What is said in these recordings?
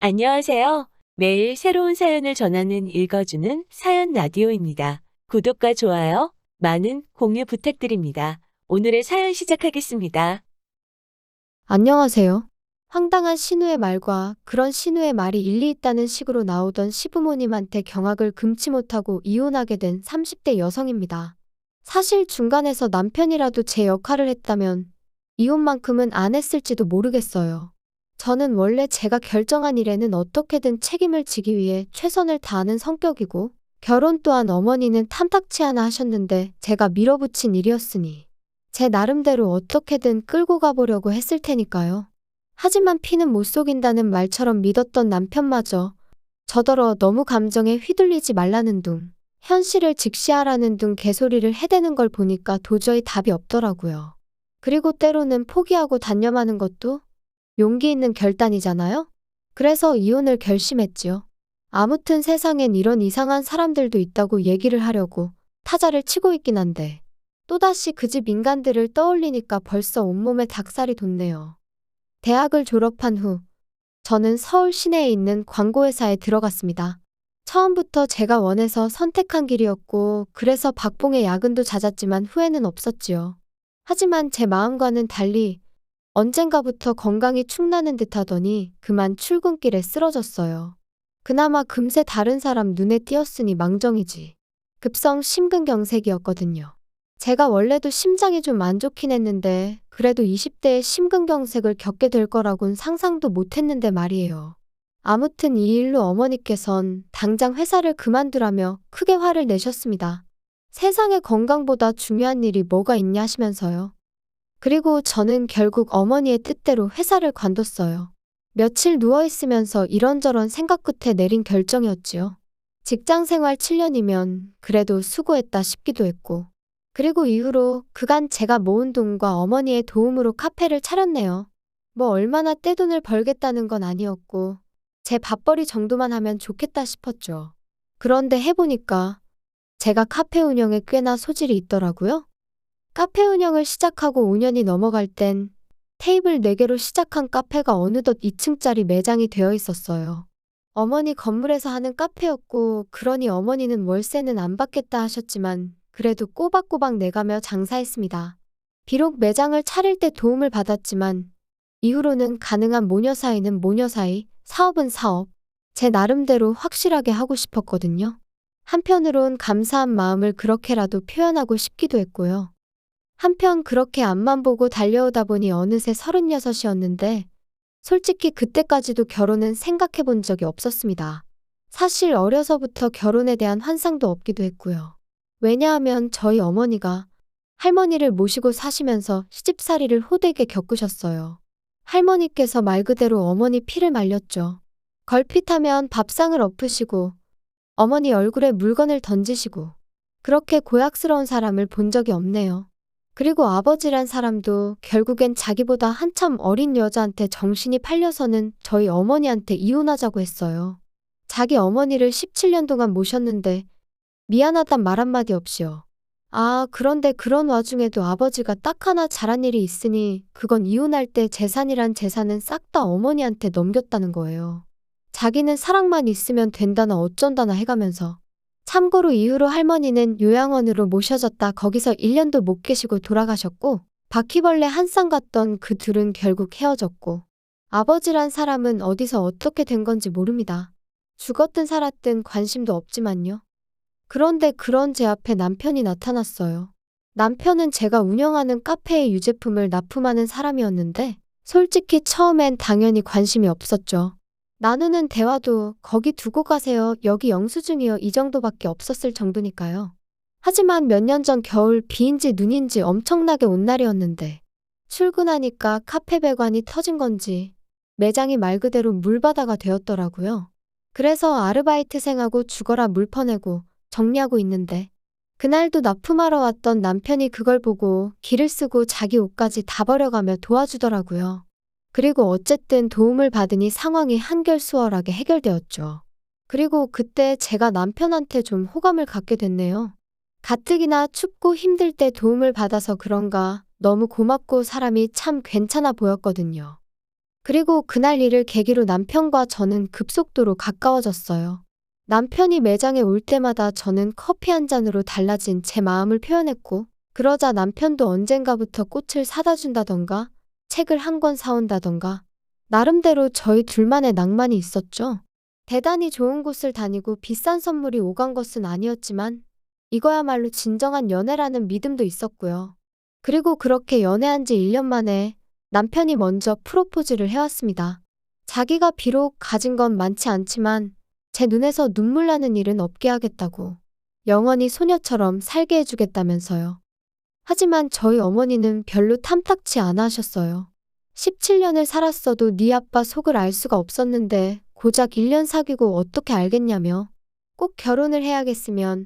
안녕하세요. 매일 새로운 사연을 전하는 읽어주는 사연 라디오입니다. 구독과 좋아요, 많은 공유 부탁드립니다. 오늘의 사연 시작하겠습니다. 안녕하세요. 황당한 신우의 말과 그런 신우의 말이 일리 있다는 식으로 나오던 시부모님한테 경악을 금치 못하고 이혼하게 된 30대 여성입니다. 사실 중간에서 남편이라도 제 역할을 했다면 이혼만큼은 안 했을지도 모르겠어요. 저는 원래 제가 결정한 일에는 어떻게든 책임을 지기 위해 최선을 다하는 성격이고 결혼 또한 어머니는 탐탁치 않아 하셨는데 제가 밀어붙인 일이었으니 제 나름대로 어떻게든 끌고 가보려고 했을 테니까요. 하지만 피는 못 속인다는 말처럼 믿었던 남편마저 저더러 너무 감정에 휘둘리지 말라는 둥, 현실을 직시하라는 둥 개소리를 해대는 걸 보니까 도저히 답이 없더라고요. 그리고 때로는 포기하고 단념하는 것도 용기 있는 결단이잖아요? 그래서 이혼을 결심했지요. 아무튼 세상엔 이런 이상한 사람들도 있다고 얘기를 하려고 타자를 치고 있긴 한데 또다시 그 집 인간들을 떠올리니까 벌써 온몸에 닭살이 돋네요. 대학을 졸업한 후 저는 서울 시내에 있는 광고회사에 들어갔습니다. 처음부터 제가 원해서 선택한 길이었고 그래서 박봉의 야근도 잦았지만 후회는 없었지요. 하지만 제 마음과는 달리 언젠가부터 건강이 축나는 듯하더니 그만 출근길에 쓰러졌어요. 그나마 금세 다른 사람 눈에 띄었으니 망정이지. 급성 심근경색이었거든요. 제가 원래도 심장이 좀 안 좋긴 했는데 그래도 20대에 심근경색을 겪게 될 거라곤 상상도 못했는데 말이에요. 아무튼 이 일로 어머니께선 당장 회사를 그만두라며 크게 화를 내셨습니다. 세상에 건강보다 중요한 일이 뭐가 있냐 하시면서요. 그리고 저는 결국 어머니의 뜻대로 회사를 관뒀어요. 며칠 누워있으면서 이런저런 생각 끝에 내린 결정이었지요. 직장 생활 7년이면 그래도 수고했다 싶기도 했고 그리고 이후로 그간 제가 모은 돈과 어머니의 도움으로 카페를 차렸네요. 뭐 얼마나 떼돈을 벌겠다는 건 아니었고 제 밥벌이 정도만 하면 좋겠다 싶었죠. 그런데 해보니까 제가 카페 운영에 꽤나 소질이 있더라고요. 카페 운영을 시작하고 5년이 넘어갈 땐 테이블 4개로 시작한 카페가 어느덧 2층짜리 매장이 되어 있었어요. 어머니 건물에서 하는 카페였고 그러니 어머니는 월세는 안 받겠다 하셨지만 그래도 꼬박꼬박 내가며 장사했습니다. 비록 매장을 차릴 때 도움을 받았지만 이후로는 가능한 모녀 사이는 모녀 사이, 사업은 사업. 제 나름대로 확실하게 하고 싶었거든요. 한편으론 감사한 마음을 그렇게라도 표현하고 싶기도 했고요. 한편 그렇게 앞만 보고 달려오다 보니 어느새 36이었는데 솔직히 그때까지도 결혼은 생각해 본 적이 없었습니다. 사실 어려서부터 결혼에 대한 환상도 없기도 했고요. 왜냐하면 저희 어머니가 할머니를 모시고 사시면서 시집살이를 호되게 겪으셨어요. 할머니께서 말 그대로 어머니 피를 말렸죠. 걸핏하면 밥상을 엎으시고 어머니 얼굴에 물건을 던지시고 그렇게 고약스러운 사람을 본 적이 없네요. 그리고 아버지란 사람도 결국엔 자기보다 한참 어린 여자한테 정신이 팔려서는 저희 어머니한테 이혼하자고 했어요. 자기 어머니를 17년 동안 모셨는데 미안하단 말 한마디 없이요. 아, 그런데 그런 와중에도 아버지가 딱 하나 잘한 일이 있으니 그건 이혼할 때 재산이란 재산은 싹 다 어머니한테 넘겼다는 거예요. 자기는 사랑만 있으면 된다나 어쩐다나 해가면서. 참고로 이후로 할머니는 요양원으로 모셔졌다 거기서 1년도 못 계시고 돌아가셨고 바퀴벌레 한 쌍 같던 그 둘은 결국 헤어졌고 아버지란 사람은 어디서 어떻게 된 건지 모릅니다. 죽었든 살았든 관심도 없지만요. 그런데 그런 제 앞에 남편이 나타났어요. 남편은 제가 운영하는 카페의 유제품을 납품하는 사람이었는데 솔직히 처음엔 당연히 관심이 없었죠. 나누는 대화도 거기 두고 가세요. 여기 영수증이요. 이 정도밖에 없었을 정도니까요. 하지만 몇 년 전 겨울 비인지 눈인지 엄청나게 온 날이었는데 출근하니까 카페 배관이 터진 건지 매장이 말 그대로 물바다가 되었더라고요. 그래서 아르바이트생하고 죽어라 물 퍼내고 정리하고 있는데 그날도 납품하러 왔던 남편이 그걸 보고 기를 쓰고 자기 옷까지 다 버려가며 도와주더라고요. 그리고 어쨌든 도움을 받으니 상황이 한결 수월하게 해결되었죠. 그리고 그때 제가 남편한테 좀 호감을 갖게 됐네요. 가뜩이나 춥고 힘들 때 도움을 받아서 그런가 너무 고맙고 사람이 참 괜찮아 보였거든요. 그리고 그날 일을 계기로 남편과 저는 급속도로 가까워졌어요. 남편이 매장에 올 때마다 저는 커피 한 잔으로 달라진 제 마음을 표현했고, 그러자 남편도 언젠가부터 꽃을 사다 준다던가, 책을 한 권 사온다던가, 나름대로 저희 둘만의 낭만이 있었죠. 대단히 좋은 곳을 다니고 비싼 선물이 오간 것은 아니었지만, 이거야말로 진정한 연애라는 믿음도 있었고요. 그리고 그렇게 연애한 지 1년 만에 남편이 먼저 프로포즈를 해왔습니다. 자기가 비록 가진 건 많지 않지만 제 눈에서 눈물 나는 일은 없게 하겠다고, 영원히 소녀처럼 살게 해주겠다면서요. 하지만 저희 어머니는 별로 탐탁치 않아 하셨어요. 17년을 살았어도 네 아빠 속을 알 수가 없었는데 고작 1년 사귀고 어떻게 알겠냐며, 꼭 결혼을 해야겠으면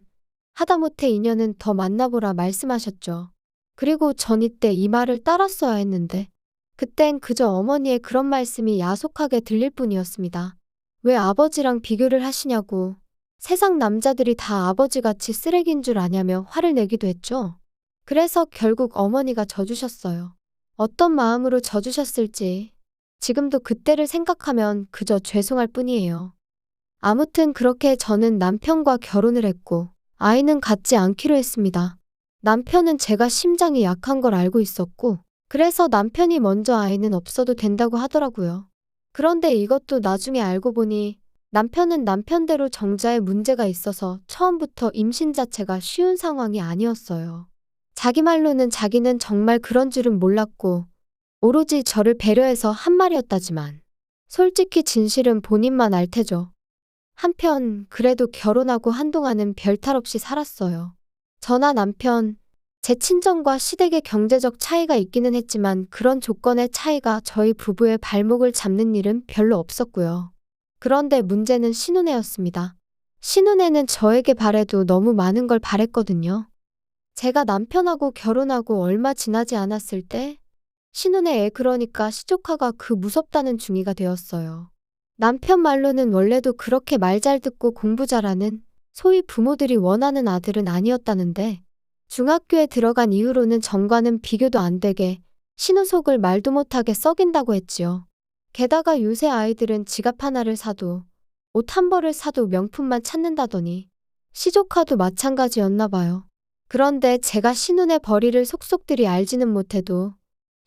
하다못해 2년은 더 만나보라 말씀하셨죠. 그리고 전 이때 이 말을 따랐어야 했는데, 그땐 그저 어머니의 그런 말씀이 야속하게 들릴 뿐이었습니다. 왜 아버지랑 비교를 하시냐고, 세상 남자들이 다 아버지같이 쓰레기인 줄 아냐며 화를 내기도 했죠. 그래서 결국 어머니가 져주셨어요. 어떤 마음으로 져주셨을지 지금도 그때를 생각하면 그저 죄송할 뿐이에요. 아무튼 그렇게 저는 남편과 결혼을 했고 아이는 갖지 않기로 했습니다. 남편은 제가 심장이 약한 걸 알고 있었고, 그래서 남편이 먼저 아이는 없어도 된다고 하더라고요. 그런데 이것도 나중에 알고 보니 남편은 남편대로 정자에 문제가 있어서 처음부터 임신 자체가 쉬운 상황이 아니었어요. 자기 말로는 자기는 정말 그런 줄은 몰랐고 오로지 저를 배려해서 한 말이었다지만, 솔직히 진실은 본인만 알 테죠. 한편 그래도 결혼하고 한동안은 별탈 없이 살았어요. 저나 남편, 제 친정과 시댁의 경제적 차이가 있기는 했지만 그런 조건의 차이가 저희 부부의 발목을 잡는 일은 별로 없었고요. 그런데 문제는 신혼애였습니다. 신혼애는 저에게 바래도 너무 많은 걸 바랬거든요. 제가 남편하고 결혼하고 얼마 지나지 않았을 때 신혼의 애, 그러니까 시조카가 그 무섭다는 중이가 되었어요. 남편 말로는 원래도 그렇게 말 잘 듣고 공부 잘하는, 소위 부모들이 원하는 아들은 아니었다는데, 중학교에 들어간 이후로는 전과는 비교도 안 되게 신우 속을 말도 못하게 썩인다고 했지요. 게다가 요새 아이들은 지갑 하나를 사도, 옷 한 벌을 사도 명품만 찾는다더니 시조카도 마찬가지였나 봐요. 그런데 제가 신혼의 벌이를 속속들이 알지는 못해도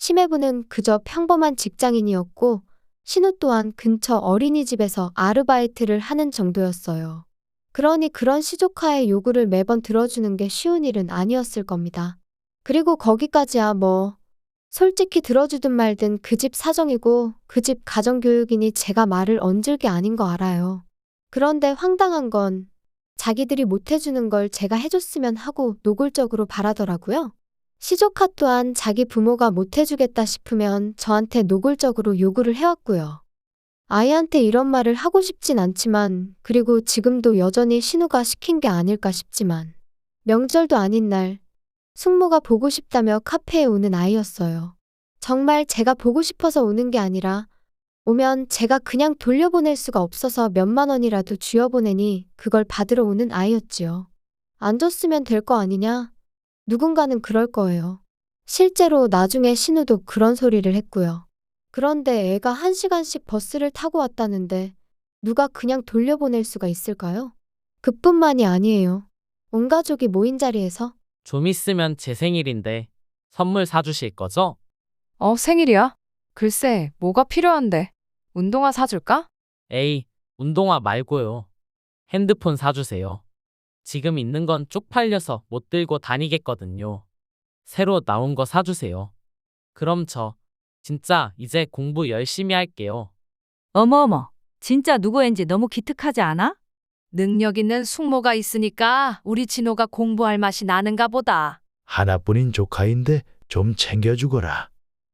심해부는 그저 평범한 직장인이었고, 신우 또한 근처 어린이집에서 아르바이트를 하는 정도였어요. 그러니 그런 시조카의 요구를 매번 들어주는 게 쉬운 일은 아니었을 겁니다. 그리고 거기까지야 뭐 솔직히 들어주든 말든 그 집 사정이고 그 집 가정교육이니 제가 말을 얹을 게 아닌 거 알아요. 그런데 황당한 건 자기들이 못해주는 걸 제가 해줬으면 하고 노골적으로 바라더라고요. 시조카 또한 자기 부모가 못해주겠다 싶으면 저한테 노골적으로 요구를 해왔고요. 아이한테 이런 말을 하고 싶진 않지만, 그리고 지금도 여전히 신우가 시킨 게 아닐까 싶지만, 명절도 아닌 날 숙모가 보고 싶다며 카페에 오는 아이였어요. 정말 제가 보고 싶어서 오는 게 아니라 오면 제가 그냥 돌려보낼 수가 없어서 몇만 원이라도 쥐어보내니 그걸 받으러 오는 아이였지요. 안 줬으면 될 거 아니냐? 누군가는 그럴 거예요. 실제로 나중에 신우도 그런 소리를 했고요. 그런데 애가 1시간씩 버스를 타고 왔다는데 누가 그냥 돌려보낼 수가 있을까요? 그뿐만이 아니에요. 온 가족이 모인 자리에서 좀 있으면 제 생일인데 선물 사주실 거죠? 생일이야? 글쎄, 뭐가 필요한데? 운동화 사줄까? 에이, 운동화 말고요. 핸드폰 사주세요. 지금 있는 건 쪽팔려서 못 들고 다니겠거든요. 새로 나온 거 사주세요. 그럼 저 진짜 이제 공부 열심히 할게요. 어머어머, 진짜 누구인지 너무 기특하지 않아? 능력 있는 숙모가 있으니까 우리 진호가 공부할 맛이 나는가 보다. 하나뿐인 조카인데 좀 챙겨주거라.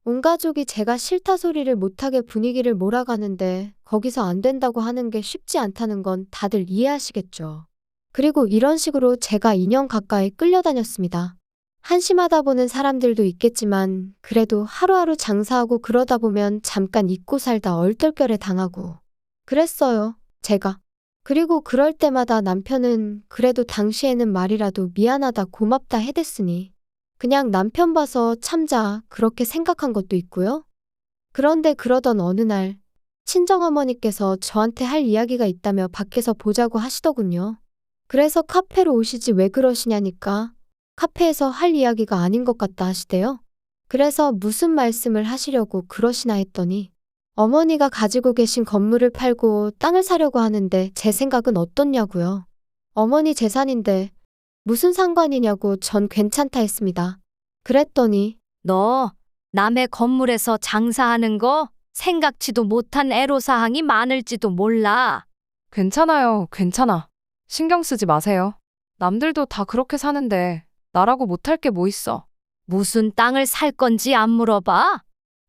온 가족이 제가 싫다 소리를 못하게 분위기를 몰아가는데 거기서 안 된다고 하는 게 쉽지 않다는 건 다들 이해하시겠죠. 그리고 이런 식으로 제가 2년 가까이 끌려다녔습니다. 한심하다 보는 사람들도 있겠지만 그래도 하루하루 장사하고 그러다 보면 잠깐 잊고 살다 얼떨결에 당하고 그랬어요, 제가. 그리고 그럴 때마다 남편은 그래도 당시에는 말이라도 미안하다 고맙다 해댔으니 그냥 남편 봐서 참자 그렇게 생각한 것도 있고요. 그런데 그러던 어느 날 친정어머니께서 저한테 할 이야기가 있다며 밖에서 보자고 하시더군요. 그래서 카페로 오시지 왜 그러시냐니까 카페에서 할 이야기가 아닌 것 같다 하시대요. 그래서 무슨 말씀을 하시려고 그러시나 했더니 어머니가 가지고 계신 건물을 팔고 땅을 사려고 하는데 제 생각은 어떻냐고요. 어머니 재산인데 무슨 상관이냐고 전 괜찮다 했습니다. 그랬더니 너 남의 건물에서 장사하는 거 생각지도 못한 애로사항이 많을지도 몰라. 괜찮아요, 괜찮아. 신경 쓰지 마세요. 남들도 다 그렇게 사는데 나라고 못할 게 뭐 있어. 무슨 땅을 살 건지 안 물어봐?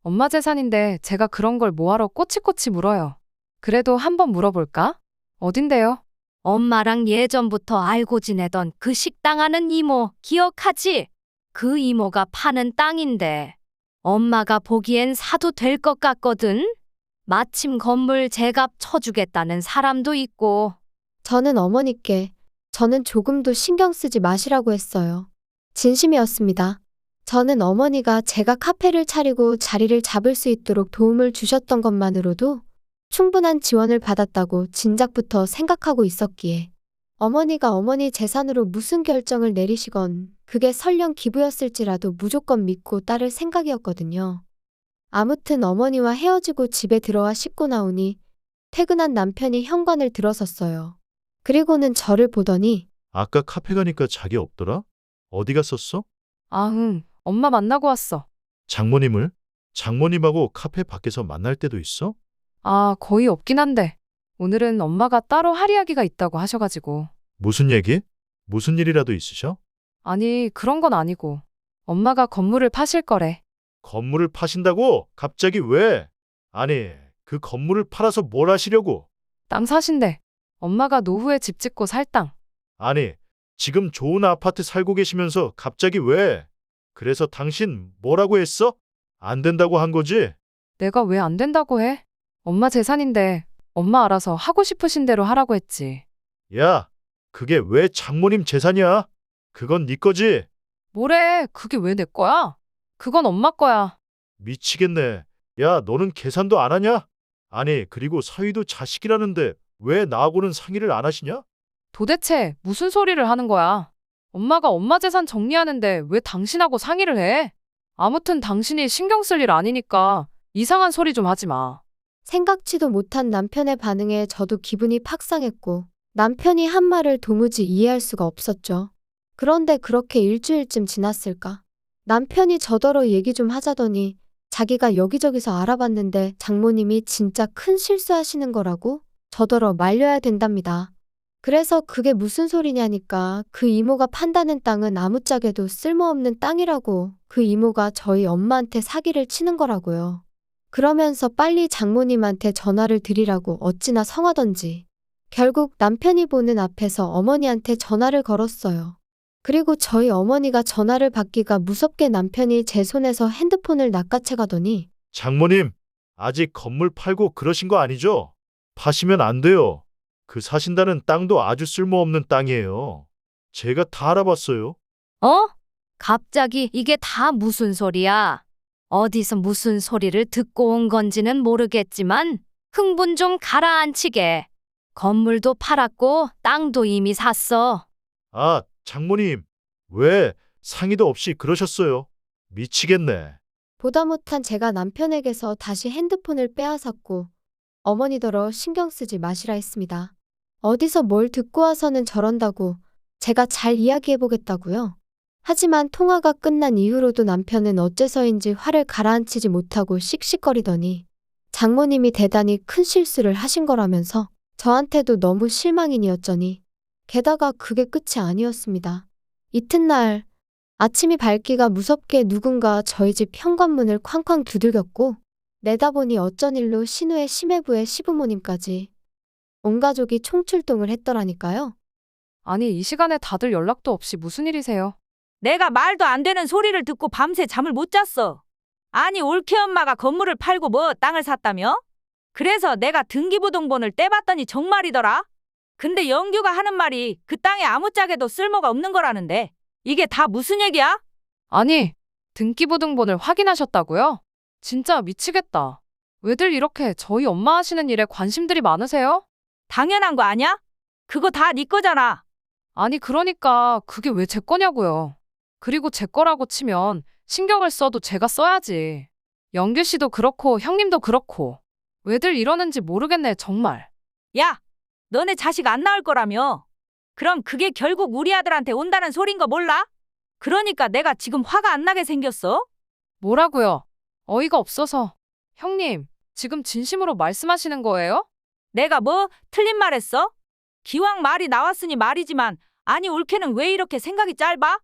엄마 재산인데 제가 그런 걸 뭐하러 꼬치꼬치 물어요. 그래도 한번 물어볼까? 어딘데요? 엄마랑 예전부터 알고 지내던 그 식당 하는 이모 기억하지? 그 이모가 파는 땅인데 엄마가 보기엔 사도 될 것 같거든? 마침 건물 제값 쳐주겠다는 사람도 있고. 저는 어머니께 저는 조금도 신경 쓰지 마시라고 했어요. 진심이었습니다. 저는 어머니가 제가 카페를 차리고 자리를 잡을 수 있도록 도움을 주셨던 것만으로도 충분한 지원을 받았다고 진작부터 생각하고 있었기에 어머니가 어머니 재산으로 무슨 결정을 내리시건 그게 설령 기부였을지라도 무조건 믿고 따를 생각이었거든요. 아무튼 어머니와 헤어지고 집에 들어와 씻고 나오니 퇴근한 남편이 현관을 들어섰어요. 그리고는 저를 보더니 아까 카페 가니까 자기 없더라? 어디 갔었어? 아, 엄마 만나고 왔어. 장모님을? 장모님하고 카페 밖에서 만날 때도 있어? 아, 거의 없긴 한데 오늘은 엄마가 따로 할 이야기가 있다고 하셔가지고. 무슨 얘기? 무슨 일이라도 있으셔? 아니, 그런 건 아니고 엄마가 건물을 파실 거래. 건물을 파신다고? 갑자기 왜? 아니, 그 건물을 팔아서 뭘 하시려고? 땅 사신대. 엄마가 노후에 집 짓고 살 땅. 아니, 지금 좋은 아파트 살고 계시면서 갑자기 왜? 그래서 당신 뭐라고 했어? 안 된다고 한 거지? 내가 왜 안 된다고 해? 엄마 재산인데 엄마 알아서 하고 싶으신 대로 하라고 했지. 야, 그게 왜 장모님 재산이야? 그건 네 거지? 뭐래, 그게 왜 내 거야? 그건 엄마 거야. 미치겠네. 야, 너는 계산도 안 하냐? 아니, 그리고 사위도 자식이라는데 왜 나하고는 상의를 안 하시냐? 도대체 무슨 소리를 하는 거야? 엄마가 엄마 재산 정리하는데 왜 당신하고 상의를 해? 아무튼 당신이 신경 쓸 일 아니니까 이상한 소리 좀 하지 마. 생각지도 못한 남편의 반응에 저도 기분이 팍 상했고 남편이 한 말을 도무지 이해할 수가 없었죠. 그런데 그렇게 일주일쯤 지났을까? 남편이 저더러 얘기 좀 하자더니 자기가 여기저기서 알아봤는데 장모님이 진짜 큰 실수하시는 거라고 저더러 말려야 된답니다. 그래서 그게 무슨 소리냐니까 그 이모가 판다는 땅은 아무짝에도 쓸모없는 땅이라고 그 이모가 저희 엄마한테 사기를 치는 거라고요. 그러면서 빨리 장모님한테 전화를 드리라고 어찌나 성하던지. 결국 남편이 보는 앞에서 어머니한테 전화를 걸었어요. 그리고 저희 어머니가 전화를 받기가 무섭게 남편이 제 손에서 핸드폰을 낚아채 가더니 장모님, 아직 건물 팔고 그러신 거 아니죠? 파시면 안 돼요. 그 사신다는 땅도 아주 쓸모없는 땅이에요. 제가 다 알아봤어요. 어? 갑자기 이게 다 무슨 소리야? 어디서 무슨 소리를 듣고 온 건지는 모르겠지만 흥분 좀 가라앉히게. 건물도 팔았고 땅도 이미 샀어. 아, 장모님, 왜 상의도 없이 그러셨어요? 미치겠네. 보다 못한 제가 남편에게서 다시 핸드폰을 빼앗았고 어머니더러 신경 쓰지 마시라 했습니다. 어디서 뭘 듣고 와서는 저런다고 제가 잘 이야기해보겠다고요. 하지만 통화가 끝난 이후로도 남편은 어째서인지 화를 가라앉히지 못하고 씩씩거리더니 장모님이 대단히 큰 실수를 하신 거라면서 저한테도 너무 실망인이었더니 게다가 그게 끝이 아니었습니다. 이튿날 아침이 밝기가 무섭게 누군가 저희 집 현관문을 쾅쾅 두들겼고 내다보니 어쩐 일로 신우의 시매부의 시부모님까지 온 가족이 총출동을 했더라니까요. 아니, 이 시간에 다들 연락도 없이 무슨 일이세요? 내가 말도 안 되는 소리를 듣고 밤새 잠을 못 잤어. 아니, 올케 엄마가 건물을 팔고 뭐 땅을 샀다며? 그래서 내가 등기부등본을 떼봤더니 정말이더라. 근데 영규가 하는 말이 그 땅에 아무짝에도 쓸모가 없는 거라는데 이게 다 무슨 얘기야? 아니, 등기부등본을 확인하셨다고요? 진짜 미치겠다. 왜들 이렇게 저희 엄마 하시는 일에 관심들이 많으세요? 당연한 거 아냐? 그거 다 네 거잖아. 아니, 그러니까 그게 왜 제 거냐고요. 그리고 제 거라고 치면 신경을 써도 제가 써야지. 영규 씨도 그렇고 형님도 그렇고. 왜들 이러는지 모르겠네, 정말. 야, 너네 자식 안 낳을 거라며. 그럼 그게 결국 우리 아들한테 온다는 소린 거 몰라? 그러니까 내가 지금 화가 안 나게 생겼어? 뭐라고요? 어이가 없어서. 형님, 지금 진심으로 말씀하시는 거예요? 내가 뭐 틀린 말 했어? 기왕 말이 나왔으니 말이지만, 아니 올케는 왜 이렇게 생각이 짧아?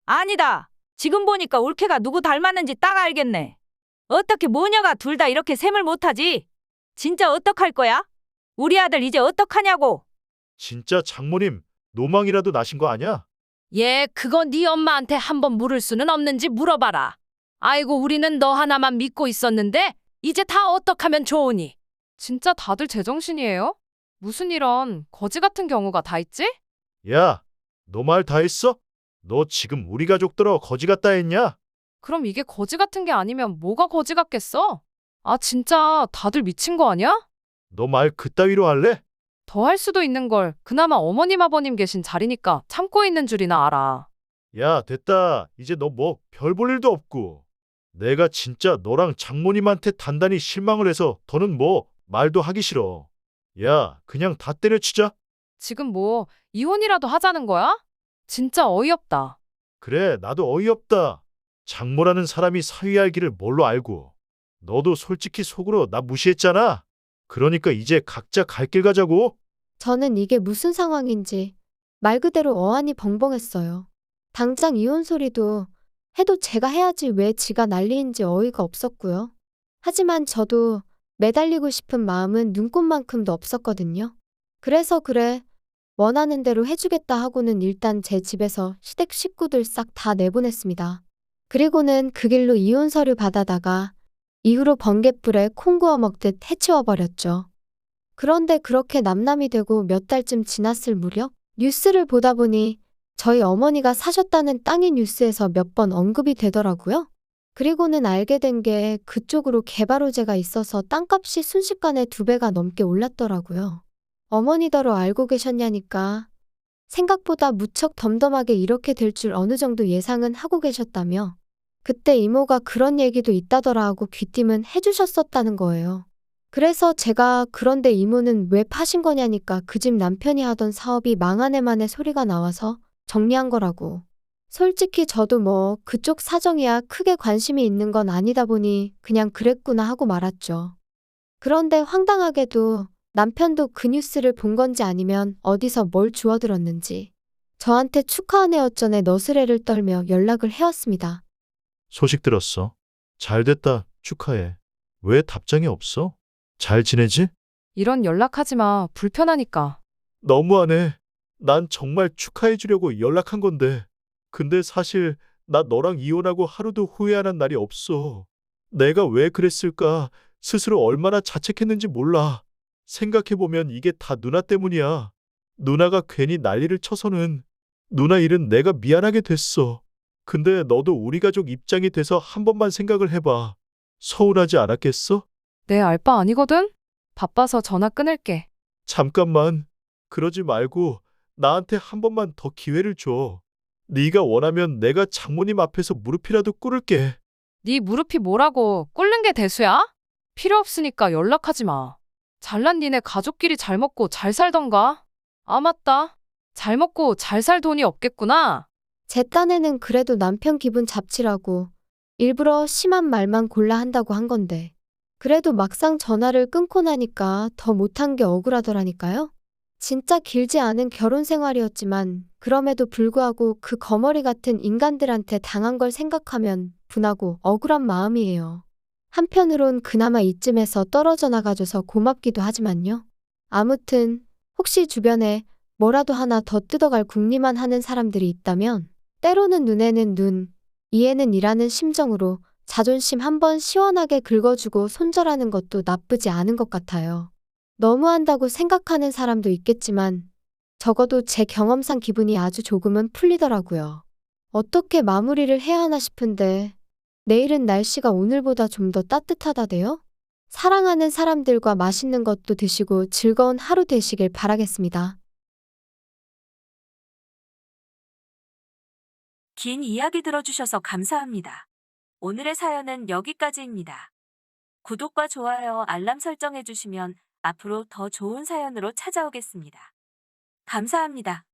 아니다. 지금 보니까 올케가 누구 닮았는지 딱 알겠네. 어떻게 모녀가 둘 다 이렇게 셈을 못하지? 진짜 어떡할 거야? 우리 아들 이제 어떡하냐고. 진짜 장모님 노망이라도 나신 거 아냐? 얘 그거 네 엄마한테 한번 물을 수는 없는지 물어봐라. 아이고 우리는 너 하나만 믿고 있었는데 이제 다 어떡하면 좋으니? 진짜 다들 제정신이에요? 무슨 이런 거지 같은 경우가 다 있지? 야, 너 말 다 했어? 너 지금 우리 가족들어 거지 같다 했냐? 그럼 이게 거지 같은 게 아니면 뭐가 거지 같겠어? 아, 진짜 다들 미친 거 아니야? 너 말 그따위로 할래? 더 할 수도 있는 걸 그나마 어머님 아버님 계신 자리니까 참고 있는 줄이나 알아. 야, 됐다. 이제 너 뭐 별 볼 일도 없고. 내가 진짜 너랑 장모님한테 단단히 실망을 해서 더는 뭐 말도 하기 싫어. 야, 그냥 다 때려치자. 지금 뭐 이혼이라도 하자는 거야? 진짜 어이없다. 그래, 나도 어이없다. 장모라는 사람이 사위할 길을 뭘로 알고. 너도 솔직히 속으로 나 무시했잖아. 그러니까 이제 각자 갈 길 가자고. 저는 이게 무슨 상황인지 말 그대로 어안이 벙벙했어요. 당장 이혼 소리도 해도 제가 해야지 왜 지가 난리인지 어이가 없었고요. 하지만 저도 매달리고 싶은 마음은 눈꽃만큼도 없었거든요. 그래서 그래, 원하는 대로 해주겠다 하고는 일단 제 집에서 시댁 식구들 싹 다 내보냈습니다. 그리고는 그 길로 이혼 서류 받아다가 이후로 번갯불에 콩 구워 먹듯 해치워버렸죠. 그런데 그렇게 남남이 되고 몇 달쯤 지났을 무렵 뉴스를 보다 보니 저희 어머니가 사셨다는 땅이 뉴스에서 몇 번 언급이 되더라고요. 그리고는 알게 된 게 그쪽으로 개발 호재가 있어서 땅값이 순식간에 2배가 넘게 올랐더라고요. 어머니더러 알고 계셨냐니까 생각보다 무척 덤덤하게 이렇게 될 줄 어느 정도 예상은 하고 계셨다며 그때 이모가 그런 얘기도 있다더라 하고 귀띔은 해주셨었다는 거예요. 그래서 제가 그런데 이모는 왜 파신 거냐니까 그 집 남편이 하던 사업이 망하네만의 소리가 나와서 정리한 거라고. 솔직히 저도 뭐 그쪽 사정이야 크게 관심이 있는 건 아니다 보니 그냥 그랬구나 하고 말았죠. 그런데 황당하게도 남편도 그 뉴스를 본 건지 아니면 어디서 뭘 주워들었는지 저한테 축하하네 어쩌네 너스레를 떨며 연락을 해왔습니다. 소식 들었어. 잘 됐다. 축하해. 왜 답장이 없어? 잘 지내지? 이런 연락하지 마. 불편하니까. 너무하네. 난 정말 축하해 주려고 연락한 건데. 근데 사실 나 너랑 이혼하고 하루도 후회하는 날이 없어. 내가 왜 그랬을까? 스스로 얼마나 자책했는지 몰라. 생각해보면 이게 다 누나 때문이야. 누나가 괜히 난리를 쳐서는 누나 일은 내가 미안하게 됐어. 근데 너도 우리 가족 입장이 돼서 한 번만 생각을 해봐. 서운하지 않았겠어? 내 알바 아니거든? 바빠서 전화 끊을게. 잠깐만. 그러지 말고 나한테 한 번만 더 기회를 줘. 네가 원하면 내가 장모님 앞에서 무릎이라도 꿇을게. 네 무릎이 뭐라고 꿇는 게 대수야? 필요 없으니까 연락하지 마. 잘난 니네 가족끼리 잘 먹고 잘 살던가? 아 맞다. 잘 먹고 잘 살 돈이 없겠구나. 제 딴에는 그래도 남편 기분 잡치라고 일부러 심한 말만 골라 한다고 한 건데 그래도 막상 전화를 끊고 나니까 더 못한 게 억울하더라니까요. 진짜 길지 않은 결혼 생활이었지만 그럼에도 불구하고 그 거머리 같은 인간들한테 당한 걸 생각하면 분하고 억울한 마음이에요. 한편으론 그나마 이쯤에서 떨어져 나가줘서 고맙기도 하지만요. 아무튼 혹시 주변에 뭐라도 하나 더 뜯어갈 궁리만 하는 사람들이 있다면 때로는 눈에는 눈, 이에는 이라는 심정으로 자존심 한번 시원하게 긁어주고 손절하는 것도 나쁘지 않은 것 같아요. 너무한다고 생각하는 사람도 있겠지만 적어도 제 경험상 기분이 아주 조금은 풀리더라고요. 어떻게 마무리를 해야 하나 싶은데 내일은 날씨가 오늘보다 좀 더 따뜻하다대요? 사랑하는 사람들과 맛있는 것도 드시고 즐거운 하루 되시길 바라겠습니다. 긴 이야기 들어주셔서 감사합니다. 오늘의 사연은 여기까지입니다. 구독과 좋아요, 알람 설정해주시면 앞으로 더 좋은 사연으로 찾아오겠습니다. 감사합니다.